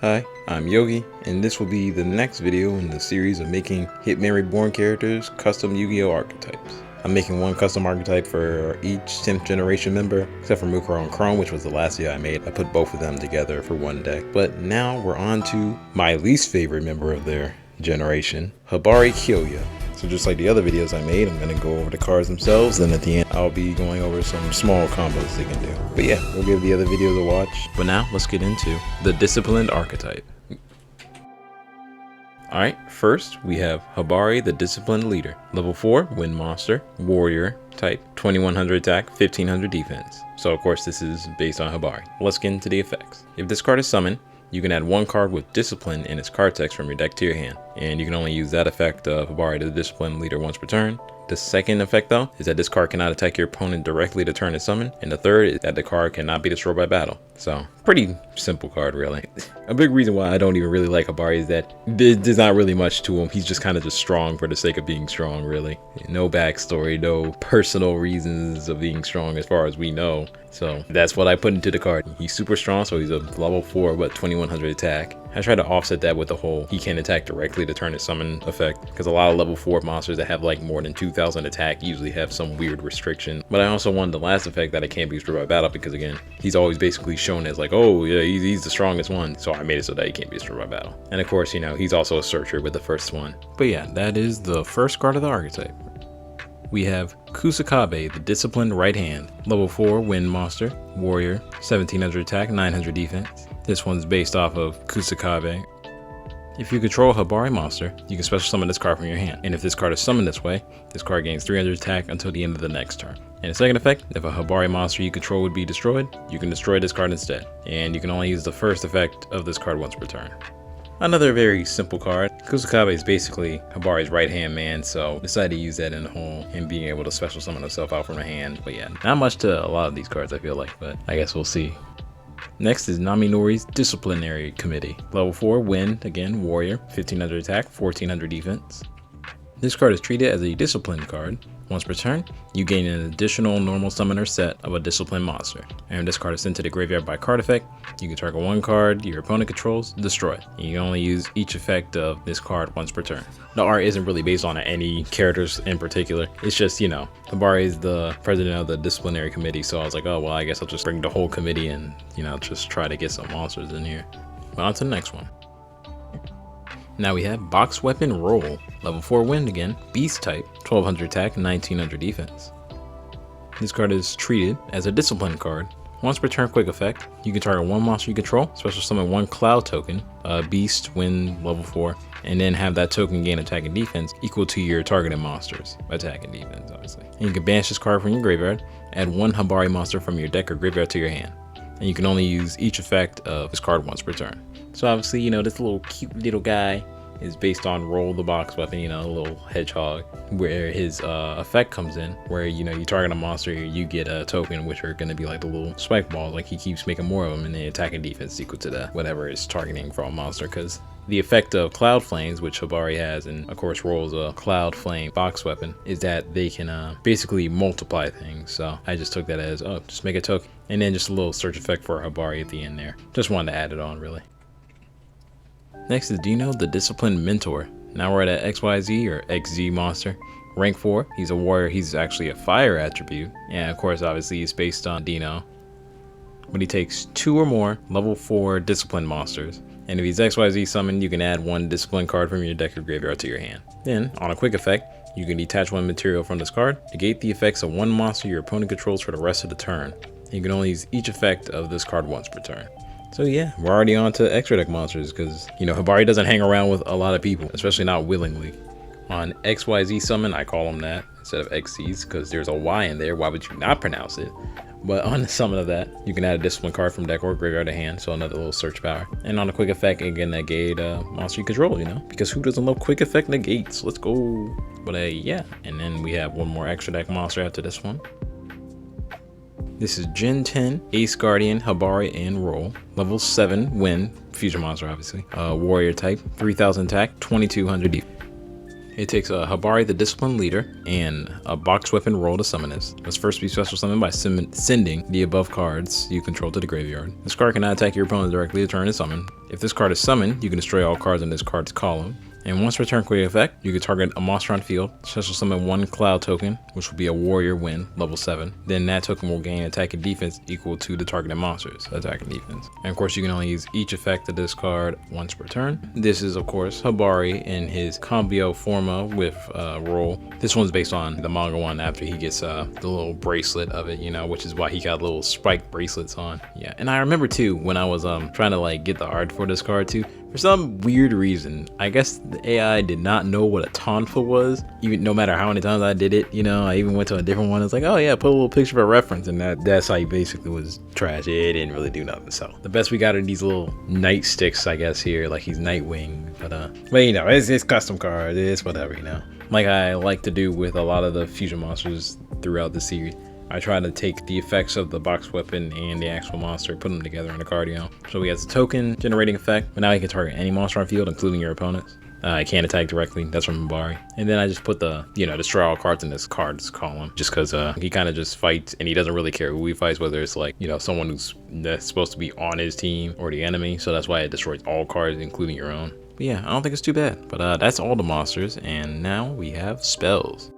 Hi, I'm Yogi, and this will be the next video in the series of making Hitman Reborn characters custom Yu-Gi-Oh archetypes. I'm making one custom archetype for each 10th generation member, except for Mukuro and Chrome, which was the last year I made. I put both of them together for one deck. But now we're on to my least favorite member of their generation, Hibari Yugioh. So just like the other videos I made, I'm going to go over the cards themselves, and at the end I'll be going over some small combos they can do. But yeah, we'll give the other videos a watch. But now let's get into the Disciplined archetype. Alright, first we have Hibari the Disciplined Leader. Level 4, Wind Monster, Warrior type, 2100 attack, 1500 defense. So of course this is based on Hibari. Let's get into the effects. If this card is summoned, you can add one card with Discipline in its card text from your deck to your hand, and you can only use that effect of Hibari the Disciplined Leader once per turn. The second effect though is that this card cannot attack your opponent directly to turn it summoned, and the third is that the card cannot be destroyed by battle. So pretty simple card really. A big reason why I don't even really like Hibari is that there's not really much to him. He's just kind of just strong for the sake of being strong really. No backstory, no personal reasons of being strong as far as we know. So that's what I put into the card. He's super strong, so he's a level 4 but 2100 attack. I try to offset that with the whole he can attack directly to turn it summon effect, because a lot of level 4 monsters that have like more than 2000 attack usually have some weird restriction. But I also wanted the last effect that it can't be destroyed by battle, because again, he's always basically shown as like, oh yeah, he's the strongest one, so I made it so that he can't be destroyed by battle. And of course, you know, he's also a searcher with the first one. But yeah, that is the first card of the archetype. We have Kusakabe, the Disciplined Right Hand. Level 4, Wind Monster, Warrior, 1700 attack, 900 defense. This one's based off of Kusakabe. If you control a Hibari monster, you can special summon this card from your hand. And if this card is summoned this way, this card gains 300 attack until the end of the next turn. And the second effect, if a Hibari monster you control would be destroyed, you can destroy this card instead. And you can only use the first effect of this card once per turn. Another very simple card. Kusakabe is basically Hibari's right hand man, so decided to use that in the whole and being able to special summon himself out from the hand. But yeah, not much to a lot of these cards I feel like, but I guess we'll see. Next is Naminori's Disciplinary Committee. Level 4, Wind, again, Warrior, 1500 attack, 1400 defense. This card is treated as a disciplined card. Once per turn, you gain an additional normal summoner set of a disciplined monster. And this card is sent to the graveyard by card effect. You can target one card your opponent controls, destroy it. And you can only use each effect of this card once per turn. The art isn't really based on any characters in particular. It's just, you know, Hibari is the president of the disciplinary committee, so I was like, oh well, I guess I'll just bring the whole committee and, you know, just try to get some monsters in here. But on to the next one. Now we have Box Weapon Roll. Level 4 Wind again, Beast type, 1200 attack, 1900 defense. This card is treated as a disciplined card. Once per turn quick effect, you can target one monster you control, special summon one cloud token, Beast, Wind, level 4, and then have that token gain attack and defense equal to your targeted monster's attack and defense, obviously. And you can banish this card from your graveyard, add one Hibari monster from your deck or graveyard to your hand. And you can only use each effect of this card once per turn. So obviously, you know, this little cute little guy is based on Roll the Box Weapon, you know, a little hedgehog, where his effect comes in, where, you know, you target a monster, you get a token, which are going to be like the little spike balls, like he keeps making more of them, and the attack and defense equal to that, whatever it's targeting for a monster, because the effect of Cloud Flames, which Hibari has, and of course rolls a Cloud Flame box weapon, is that they can basically multiply things. So I just took that as, oh, just make a token, and then just a little search effect for Hibari at the end there. Just wanted to add it on, really. Next is Dino, the Disciplined Mentor. Now we're at a XYZ or XZ monster. Rank 4, he's a warrior, he's actually a fire attribute. And of course, obviously he's based on Dino. But he takes 2 or more level 4 disciplined monsters. And if he's XYZ summoned, you can add one disciplined card from your deck or graveyard to your hand. Then, on a quick effect, you can detach one material from this card, negate the effects of one monster your opponent controls for the rest of the turn. And you can only use each effect of this card once per turn. So yeah, we're already on to extra deck monsters, because, you know, Hibari doesn't hang around with a lot of people, especially not willingly. On XYZ summon, I call them that instead of XZs, because there's a Y in there. Why would you not pronounce it? But on the summon of that, you can add a discipline card from deck or graveyard to hand, so another little search power. And on a quick effect, again, negate a monster you control, you know, because who doesn't love quick effect negates? Let's go. But yeah, and then we have one more extra deck monster after this one. This is Gen 10, Ace Guardian, Hibari, and Roll. Level 7, Wind, future monster obviously. Warrior type, 3000 attack, 2200 defense. It takes a Hibari the Disciplined Leader and a box weapon roll to summon this. Must first be special summoned by sending the above cards you control to the graveyard. This card cannot attack your opponent directly. A turn is summoned. If this card is summoned, you can destroy all cards in this card's column. And once return quick effect, you can target a monster on field, special summon one cloud token, which will be a warrior win, level 7. Then that token will gain attack and defense equal to the targeted monster's attack and defense. And of course, you can only use each effect of this card once per turn. This is, of course, Hibari in his Cambio Forma with roll. This one's based on the manga one after he gets the little bracelet of it, you know, which is why he got little spike bracelets on. Yeah, and I remember too, when I was trying to like get the art for this card too, for some weird reason, I guess the AI did not know what a tonfa was, even no matter how many times I did it. You know, I even went to a different one. It's like, oh yeah, put a little picture for reference, and that's how he basically was trash. It didn't really do nothing. So the best we got are these little night sticks, I guess here, like he's Nightwing. But you know, it's custom cards. It's whatever, you know. Like I like to do with a lot of the fusion monsters throughout the series. I try to take the effects of the box weapon and the actual monster, put them together in a card, you know. So he has a token generating effect, but now he can target any monster on field, including your opponents. I can't attack directly, that's from Hibari. And then I just put the, you know, destroy all cards in this cards column, just because he kind of just fights, and he doesn't really care who he fights, whether it's like, you know, someone that's supposed to be on his team or the enemy. So that's why it destroys all cards, including your own. But yeah, I don't think it's too bad. But that's all the monsters, and now we have spells.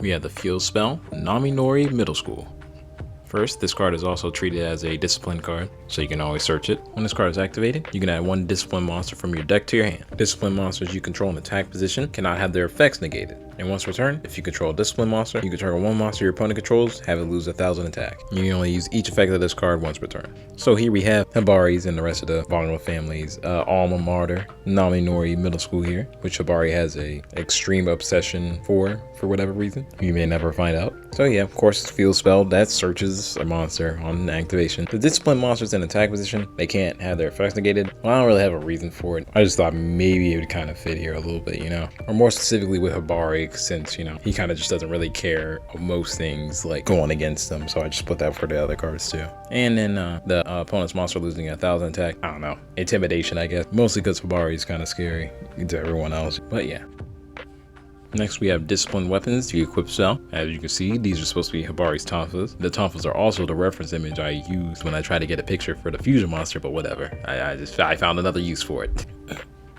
We have the field spell, Naminori Middle School. First, this card is also treated as a discipline card, so you can always search it. When this card is activated, you can add one discipline monster from your deck to your hand. Discipline monsters you control in attack position cannot have their effects negated. And once returned, if you control a discipline monster, you can target one monster your opponent controls, have it lose 1,000 attack. You can only use each effect of this card once per turn. So here we have Hibari's and the rest of the Vulnerable Family's alma mater, Naminori Middle School here, which Hibari has a extreme obsession for whatever reason. You may never find out. So yeah, of course, field spell that searches a monster on activation. The discipline monsters in attack position, they can't have their effects negated. Well, I don't really have a reason for it. I just thought maybe it would kind of fit here a little bit, you know, or more specifically with Hibari, since, you know, he kind of just doesn't really care of most things like going against them. So I just put that for the other cards too. And then the opponent's monster losing 1,000 attack. I don't know, intimidation, I guess, mostly because Hibari is kind of scary to everyone else. But yeah. Next, we have Discipline Weapons, the equip spell. As you can see, these are supposed to be Hibari's tonfas. The tonfas are also the reference image I used when I tried to get a picture for the fusion monster, but whatever. I found another use for it.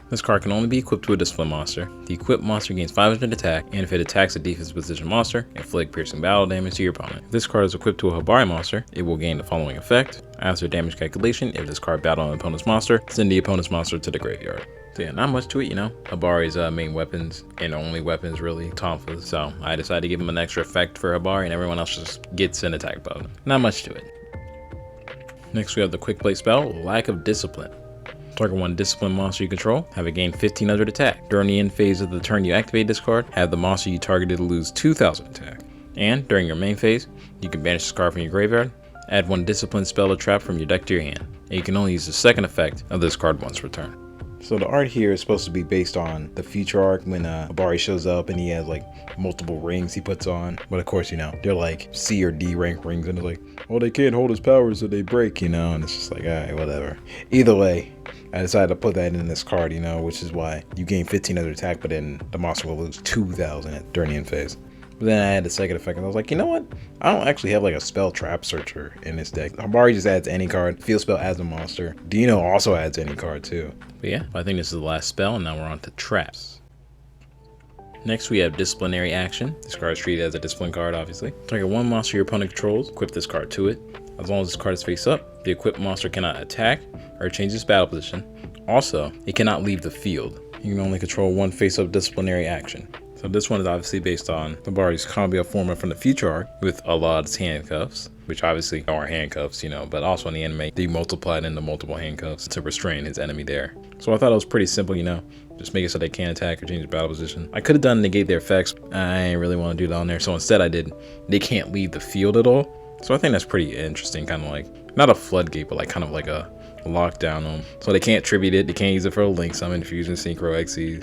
This card can only be equipped to a discipline monster. The equipped monster gains 500 attack, and if it attacks a defensive position monster, inflict piercing battle damage to your opponent. If this card is equipped to a Hibari monster, it will gain the following effect. After damage calculation, if this card battled an opponent's monster, send the opponent's monster to the graveyard. So yeah, not much to it, you know. Hibari's main weapons, and only weapons really, tonfas. So I decided to give him an extra effect for Hibari, and everyone else just gets an attack bonus. Not much to it. Next, we have the quick play spell, Lack of Discipline. Target one discipline monster you control, have it gain 1,500 attack. During the end phase of the turn you activate this card, have the monster you targeted lose 2,000 attack. And during your main phase, you can banish this card from your graveyard, add one discipline spell or trap from your deck to your hand. And you can only use the second effect of this card once per turn. So the art here is supposed to be based on the future arc when Hibari shows up and he has like multiple rings he puts on. But of course, you know, they're like C or D rank rings, and it's like, well, they can't hold his powers so they break, you know, and it's just like, all right, whatever. Either way, I decided to put that in this card, you know, which is why you gain 1,500 attack, but then the monster will lose 2,000 during the end phase. But then I had the second effect, and I was like, you know what? I don't actually have like a spell trap searcher in this deck. Hibari just adds any card. Field spell adds a monster. Dino also adds any card too. But yeah, I think this is the last spell, and now we're on to traps. Next, we have Disciplinary Action. This card is treated as a discipline card, obviously. Target one monster your opponent controls, equip this card to it. As long as this card is face up, the equipped monster cannot attack or change its battle position. Also, it cannot leave the field. You can only control one face-up disciplinary action. So this one is obviously based on Hibari's Cambio Forma from the future arc with Alad's handcuffs, which obviously are handcuffs, you know, but also in the anime, they multiplied into multiple handcuffs to restrain his enemy there. So I thought it was pretty simple, you know, just make it so they can't attack or change their battle position. I could have done negate their effects. I didn't really want to do that on there. So instead I did, they can't leave the field at all. So I think that's pretty interesting, kind of like, not a floodgate, but like kind of like a lockdown on them. So they can't tribute it, they can't use it for a link summon, fusion, synchro, XC.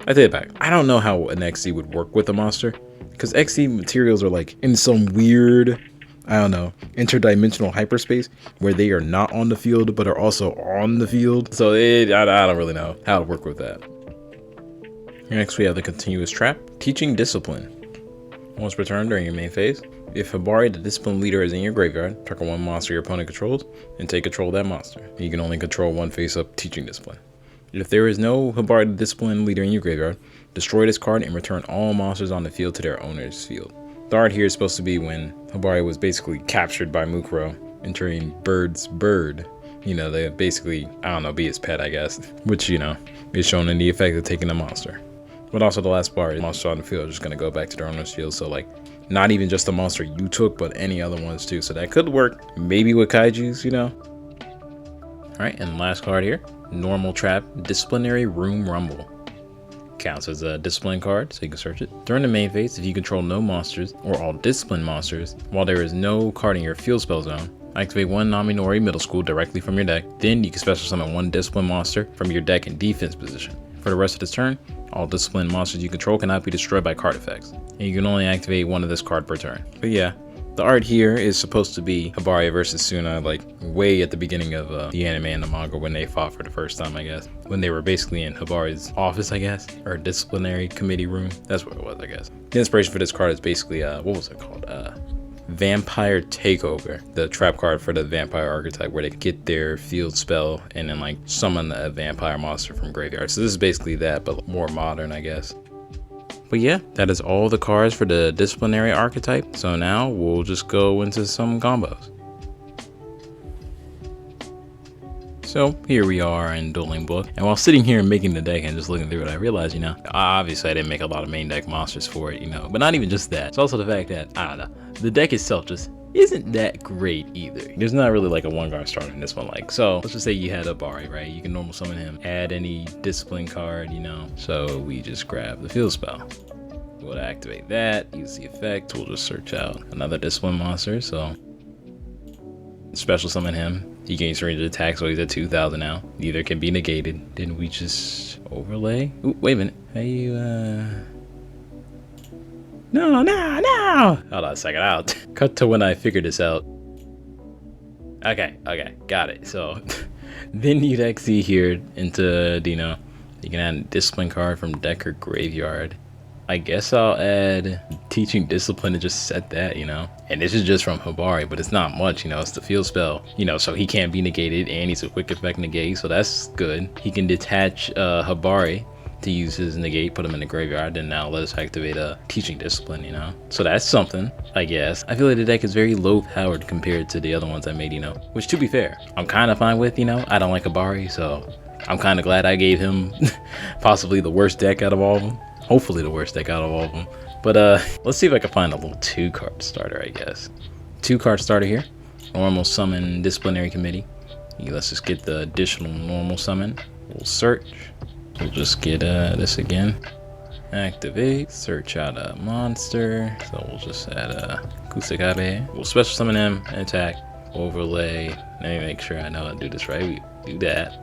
I take it back. I don't know how an XC would work with a monster, because XC materials are like in some weird, I don't know, interdimensional hyperspace where they are not on the field but are also on the field. So I don't really know how to work with that. Next, we have the continuous trap, teaching discipline. Once returned during your main phase, if Hibari, the discipline leader, is in your graveyard, target one monster your opponent controls and take control of that monster. You can only control one face-up teaching discipline. If there is no Hibari, the discipline leader, in your graveyard, destroy this card and return all monsters on the field to their owner's field. The art here is supposed to be when Hibari was basically captured by Mukuro and turning Bird's bird. You know, they basically, I don't know, be his pet, I guess. Which, you know, is shown in the effect of taking the monster. But also the last part, monsters on the field are just gonna go back to their owner's field. So like, not even just the monster you took, but any other ones too. So that could work, maybe with kaijus, you know. All right, and the last card here, normal trap, disciplinary room rumble. Counts as a discipline card, so you can search it. During the main phase, if you control no monsters or all discipline monsters, while there is no card in your field spell zone, activate one non-Minori middle school directly from your deck. Then you can special summon one discipline monster from your deck in defense position. For the rest of this turn, all discipline monsters you control cannot be destroyed by card effects, and you can only activate one of this card per turn. But yeah, the art here is supposed to be Hibari versus Suna, like way at the beginning of the anime and the manga when they fought for the first time, I guess. When they were basically in Hibari's office, I guess, or disciplinary committee room. That's what it was, I guess. The inspiration for this card is basically, what was it called? Vampire Takeover, the trap card for the vampire archetype where they get their field spell and then like summon a vampire monster from graveyard. So this is basically that, but more modern, I guess. But yeah, that is all the cards for the disciplinary archetype. So now we'll just go into some combos. So here we are in Dueling Book, and while sitting here and making the deck and just looking through it, I realized, you know, obviously I didn't make a lot of main deck monsters for it, you know, but not even just that. It's also the fact that, I don't know, the deck itself just isn't that great either. There's not really like a one guard starter in this one. Like, so let's just say you had Hibari, right? You can normal summon him, add any discipline card, you know. So we just grab the field spell. We'll activate that, use the effect. We'll just search out another discipline monster. So special summon him. He gains ranged attack, so he's at 2,000 now. Neither can be negated. Then we just overlay. Ooh, wait a minute. How you, No. Hold on a second, out. Cut to when I figured this out. Okay, got it. So then you'd actually here into Dino. You can add a discipline card from deck or graveyard. I guess I'll add teaching discipline and just set that, you know. And this is just from Hibari, but it's not much, you know. It's the field spell, you know, so he can't be negated and he's a quick effect negate, so that's good. He can detach Hibari to use his negate, put him in the graveyard, and now let us activate a teaching discipline, you know. So that's something, I guess. I feel like the deck is very low powered compared to the other ones I made, you know, which to be fair, I'm kind of fine with, you know. I don't like Hibari, so I'm kind of glad I gave him possibly the worst deck out of all of them. Hopefully the worst deck out of all of them. But let's see if I can find a little 2-card starter, I guess. 2-card starter here. Normal summon disciplinary committee. Let's just get the additional normal summon. We'll search. We'll just get this again. Activate. Search out a monster. So we'll just add a Kusakabe. We'll special summon him and attack. Overlay. Let me make sure I know how to do this right. We do that.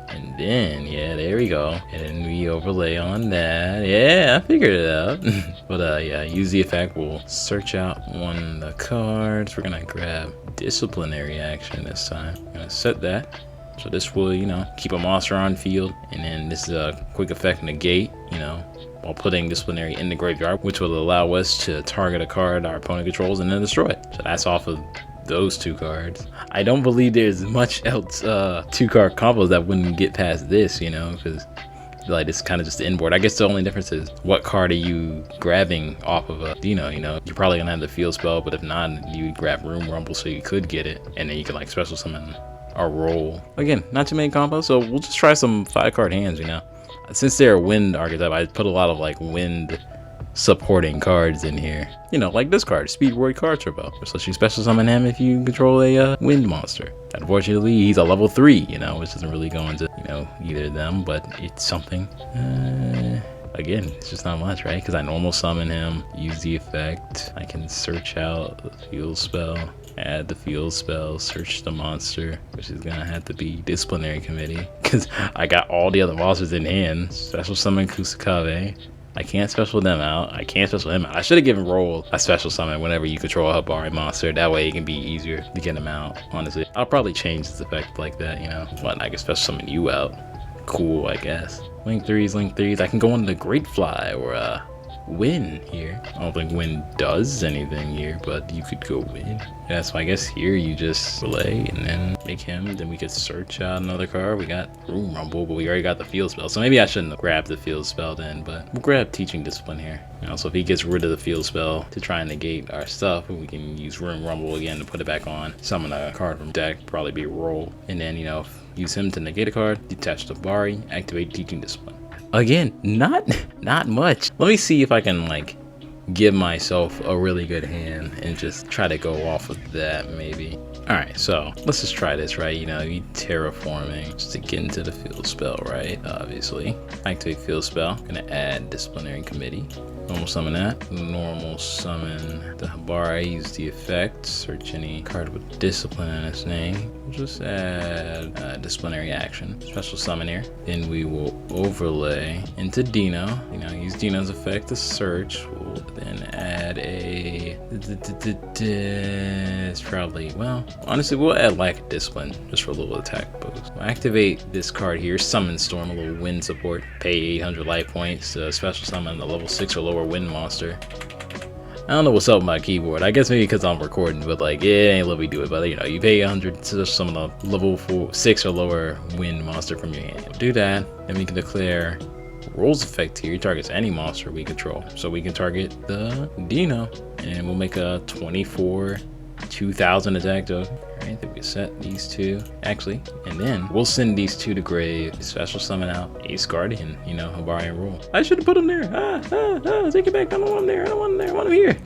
And then, yeah, there we go. And then we overlay on that. Yeah, I figured it out. But yeah, use the effect. We'll search out one of the cards. We're gonna grab disciplinary action this time. I'm gonna set that. So this will, you know, keep a monster on field. And then this is a quick effect negate, you know, while putting disciplinary in the graveyard, which will allow us to target a card our opponent controls and then destroy it. So that's off of those 2 cards. I don't believe there's much else 2-card combos that wouldn't get past this, you know, because like it's kind of just the inboard. I guess the only difference is what card are you grabbing off of a Dino, you know. You're probably gonna have the field spell, but if not, you grab Room Rumble so you could get it, and then you can like special summon or roll. Again, not too many combos, so we'll just try some 5-card hands, you know. Since they're a wind archetype, I put a lot of like wind supporting cards in here, you know, like this card, Speedroid Card Turbo. So you special summon him if you control a wind monster. Unfortunately, he's a level 3, you know, which doesn't really go into, you know, either of them, but it's something. Again, it's just not much, right? Because I normal summon him, use the effect. I can search out the field spell, add the field spell, search the monster, which is gonna have to be disciplinary committee because I got all the other monsters in hand. Special summon Kusakabe. I can't special them out. I can't special him out. I should have given Roll a special summon whenever you control a Hibari monster. That way it can be easier to get him out, honestly. I'll probably change this effect like that, you know. But I can special summon you out. Cool, I guess. Link 3s, Link 3s. I can go on the Great Fly or Win here. I don't think Win does anything here, but you could go Win. Yeah, so I guess here you just relay and then make him. Then we could search out another card. We got Room Rumble, but we already got the Field Spell. So maybe I shouldn't have grabbed the Field Spell then, but we'll grab Teaching Discipline here. You know, so if he gets rid of the Field Spell to try and negate our stuff, we can use Room Rumble again to put it back on. Summon a card from deck, probably be Roll. And then, you know, use him to negate a card, detach the Hibari, activate Teaching Discipline. Again, not much. Let me see if I can like give myself a really good hand and just try to go off of that maybe. All right, so let's just try this, right? You know, you terraforming just to get into the Field Spell, right? Obviously, activate Field Spell. Gonna add Disciplinary Committee. Normal summon that. Normal summon the Hibari. Use the effect. Search any card with discipline in its name. We'll just add disciplinary action. Special summon here. Then we will overlay into Dino. You know, use Dino's effect to search. We'll then add a. It's probably, well, honestly, we'll add like discipline just for a little attack boost. We'll activate this card here. Summon Storm, a little wind support. Pay 800 life points to special summon a level 6 or lower wind monster. I don't know what's up with my keyboard. I guess maybe because I'm recording, but like, it ain't let me do it. But you know, you pay 100 to summon a level 6 or lower wind monster from your hand. Do that, and we can declare Rolls effect here. Targets any monster we control. So we can target the Dino, and we'll make a 24 2000 attack token. Alright, then we set these two, actually, and then we'll send these two to grave. Special summon out Ace Guardian, you know, Hibari and Roll. I should have put him there. Take it back. I don't want him there. I don't want him there. I want him here.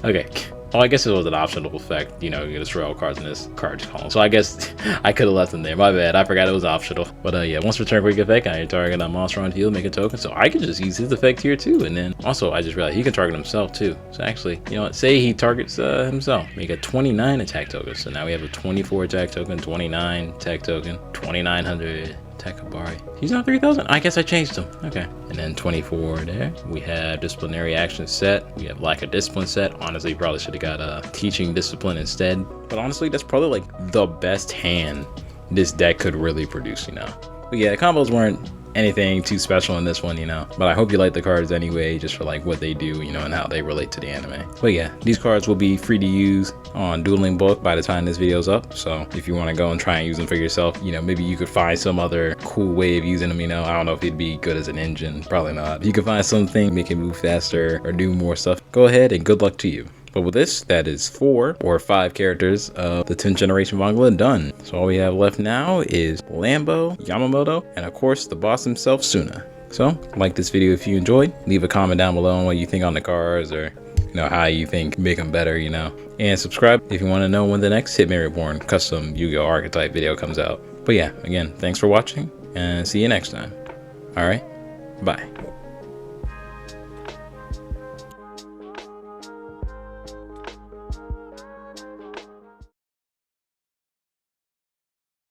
Okay. Oh, I guess it was an optional effect. You know, you can destroy all cards in this card column. So I guess I could have left them there. My bad. I forgot it was optional. But yeah, once return quick effect, I target a monster on field, make a token. So I could just use his effect here too. And then also, I just realized he can target himself too. So actually, you know what? Say he targets himself. Make a 29 attack token. So now we have a 24 attack token, 29 attack token, 2900. Attack Hibari. He's not 3000. I guess I changed him. Okay. And then 24 there. We have disciplinary action set. We have lack of discipline set. Honestly, probably should have got teaching discipline instead. But honestly, that's probably like the best hand this deck could really produce, you know. But yeah, the combos weren't anything too special in this one, you know, but I hope you like the cards anyway, just for like what they do, you know, and how they relate to the anime. But yeah, these cards will be free to use on Dueling Book by the time this video's up. So if you want to go and try and use them for yourself, you know, maybe you could find some other cool way of using them, you know. I don't know if it'd be good as an engine, probably not. If you can find something make it move faster or do more stuff, go ahead and good luck to you. But with this, that is 4 or 5 characters of the 10th generation manga done. So all we have left now is Lambo, Yamamoto, and of course the boss himself, Suna. So like this video if you enjoyed, leave a comment down below on what you think on the cards, or you know, how you think make them better, you know. And subscribe if you want to know when the next Hitman Reborn custom Yugioh archetype video comes out. But yeah, again, thanks for watching and see you next time. Alright, bye.